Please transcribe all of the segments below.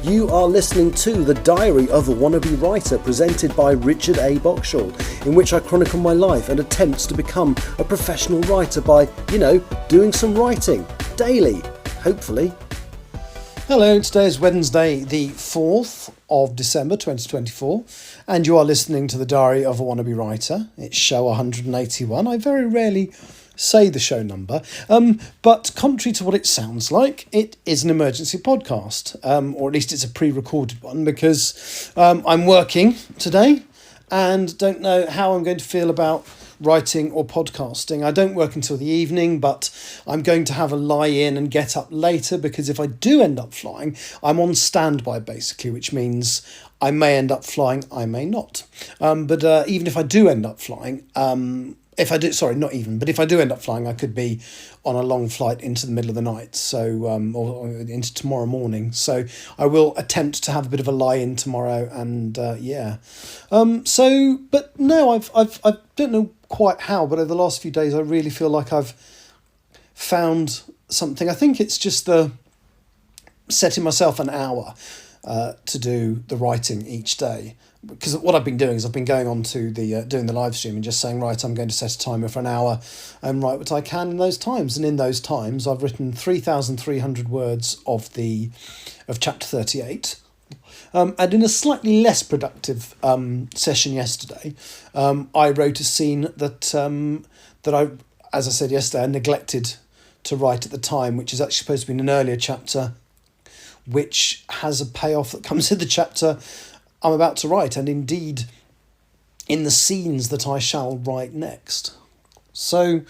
You are listening to The Diary of a Wannabe Writer, presented by Richard A. Boxshall, in which I chronicle my life and attempts to become a professional writer by, doing some writing daily, hopefully. Hello, today is Wednesday the 4th of December 2024, and you are listening to The Diary of a Wannabe Writer. It's show 181. I very rarely say the show number, but contrary to what it sounds like, it is an emergency podcast, or at least it's a pre-recorded one, because I'm working today and don't know how I'm going to feel about writing or podcasting. I don't work until the evening, but I'm going to have a lie-in and get up later, because if I do end up flying, I'm on standby basically, which means I may end up flying, I may not. But even if I do end up flying, if I do end up flying, I could be on a long flight into the middle of the night, so or into tomorrow morning. So I will attempt to have a bit of a lie-in tomorrow, and but no, I don't know quite how, but over the last few days, I really feel like I've found something. I think it's just the setting myself an hour to do the writing each day. Because what I've been doing is I've been going on to the doing the live stream and just saying, right, I'm going to set a timer for an hour and write what I can in those times. And in those times, I've written 3,300 words of chapter 38. And in a slightly less productive session yesterday, I wrote a scene that I, as I said yesterday, I neglected to write at the time, which is actually supposed to be in an earlier chapter, which has a payoff that comes in the chapter I'm about to write, and indeed in the scenes that I shall write next. So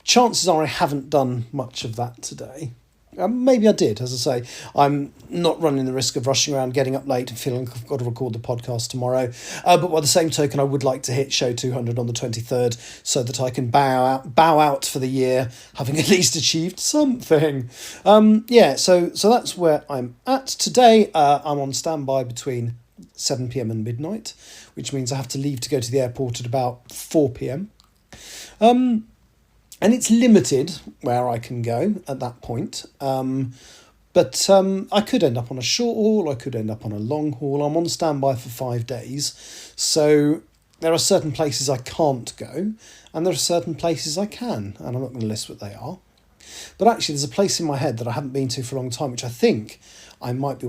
chances are I haven't done much of that today. Maybe I did, as I say. I'm not running the risk of rushing around, getting up late and feeling like I've got to record the podcast tomorrow. But by the same token, I would like to hit show 200 on the 23rd so that I can bow out for the year, having at least achieved something. So that's where I'm at. Today, I'm on standby between 7 p.m. and midnight, which means I have to leave to go to the airport at about 4 p.m. And it's limited where I can go at that point. But I could end up on a short haul, I could end up on a long haul. I'm on standby for 5 days. So there are certain places I can't go, and there are certain places I can, and I'm not going to list what they are. But actually, there's a place in my head that I haven't been to for a long time, which I think I might be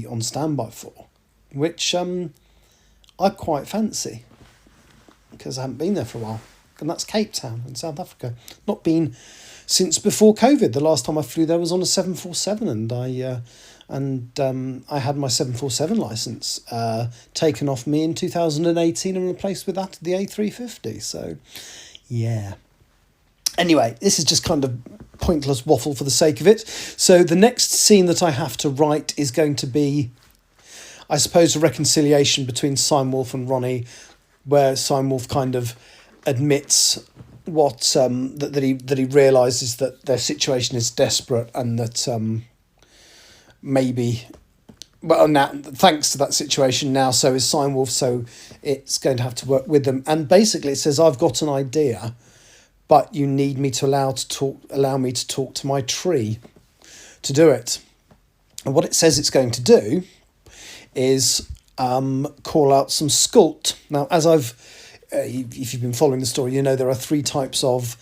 on standby for, which I quite fancy, because I haven't been there for a while. And that's Cape Town in South Africa. Not been since before COVID. The last time I flew there was on a 747, and I had my 747 license taken off me in 2018 and replaced with that the A350. So, yeah. Anyway, this is just kind of pointless waffle for the sake of it. So the next scene that I have to write is going to be, I suppose, a reconciliation between Simewolf and Ronnie, where Simewolf kind of admits what that he realises that their situation is desperate, and that now thanks to that situation, now so is Simewolf, so it's going to have to work with them. And basically it says, I've got an idea, but you need me to allow me to talk to my tree to do it. And what it says it's going to do is call out some Skuld. Now, as if you've been following the story, you know there are 3 types of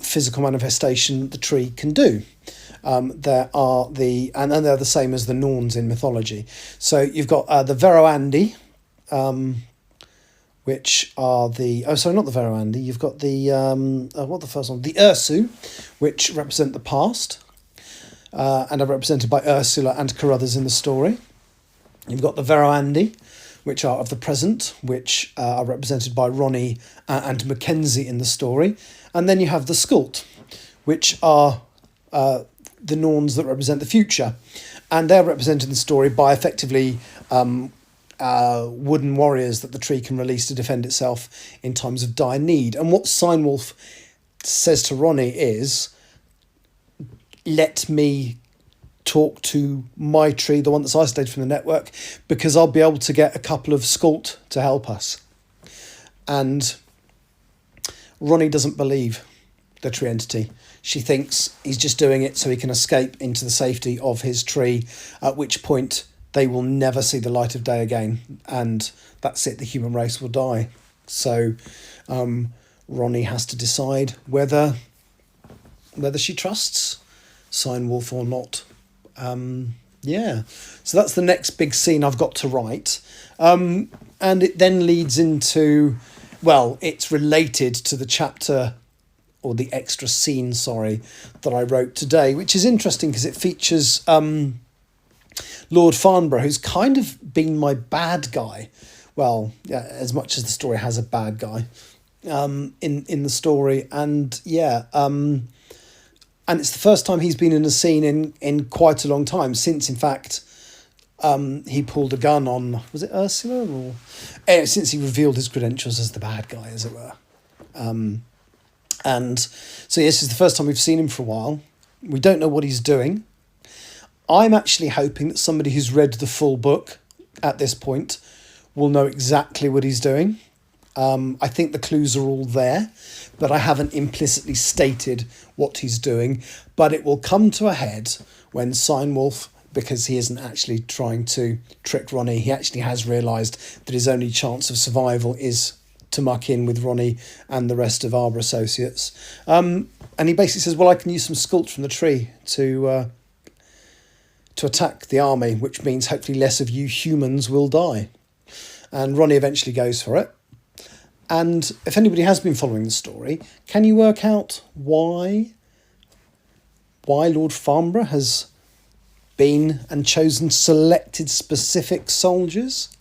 physical manifestation the tree can do. There are and they're the same as the Norns in mythology. So you've got the Veroandi, which are not the Veroandi. You've got the the first one? The Ursu, which represent the past, and are represented by Ursula and Carruthers in the story. You've got the Veroandi, which are of the present, which are represented by Ronnie and Mackenzie in the story. And then you have the Skuld, which are the Norns that represent the future. And they're represented in the story by effectively wooden warriors that the tree can release to defend itself in times of dire need. And what Simewolf says to Ronnie is, let me talk to my tree, the one that's isolated from the network, because I'll be able to get a couple of Skuld to help us. And Ronnie doesn't believe the tree entity. she thinks he's just doing it so he can escape into the safety of his tree, at which point they will never see the light of day again, and that's it, the human race will die. So Ronnie has to decide whether she trusts Steinwolf or not. So that's the next big scene I've got to write. And it then leads into, well, it's related to the chapter, or the extra scene, that I wrote today, which is interesting because it features Lord Farnborough, who's kind of been my bad guy. Well, yeah, as much as the story has a bad guy in the story. And and it's the first time he's been in a scene in quite a long time, since, in fact, he pulled a gun on, was it Ursula? Or since he revealed his credentials as the bad guy, as it were. And so this is the first time we've seen him for a while. We don't know what he's doing. I'm actually hoping that somebody who's read the full book at this point will know exactly what he's doing. I think the clues are all there, but I haven't implicitly stated what he's doing. But it will come to a head when Steinwolf, because he isn't actually trying to trick Ronnie, he actually has realised that his only chance of survival is to muck in with Ronnie and the rest of Arbor Associates. And he basically says, well, I can use some sculpt from the tree to attack the army, which means hopefully less of you humans will die. And Ronnie eventually goes for it. And if anybody has been following the story, can you work out why Lord Farnborough has been and chosen selected specific soldiers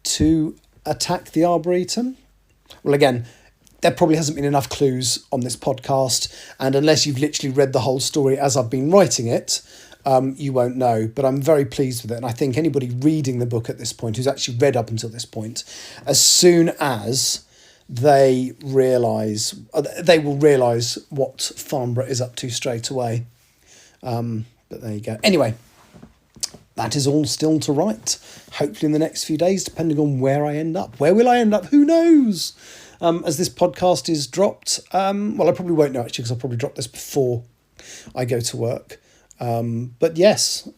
to attack the Arboretum? Well, again, there probably hasn't been enough clues on this podcast, and unless you've literally read the whole story as I've been writing it, you won't know. But I'm very pleased with it, and I think anybody reading the book at this point, who's actually read up until this point, as soon as they will realise what Farnborough is up to straight away. But there you go. Anyway, that is all still to write. Hopefully in the next few days, depending on where I end up. Where will I end up? Who knows? As this podcast is dropped, well, I probably won't know actually, because I'll probably drop this before I go to work. But yes,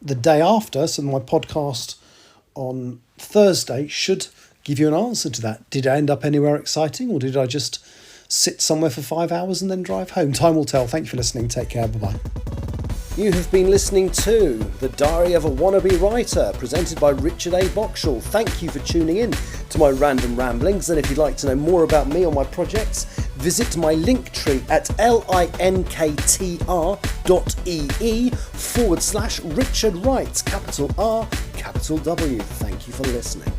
the day after, so my podcast on Thursday should give you an answer to that. Did I end up anywhere exciting, or did I just sit somewhere for 5 hours and then drive home? Time will tell. Thank you for listening. Take care. Bye-bye. You have been listening to The Diary of a Wannabe Writer, presented by Richard A. Boxall. Thank you for tuning in to my random ramblings, and if you'd like to know more about me or my projects, visit my Linktree at linktr.ee/Richard Wright, capital R, capital W. Thank you for listening.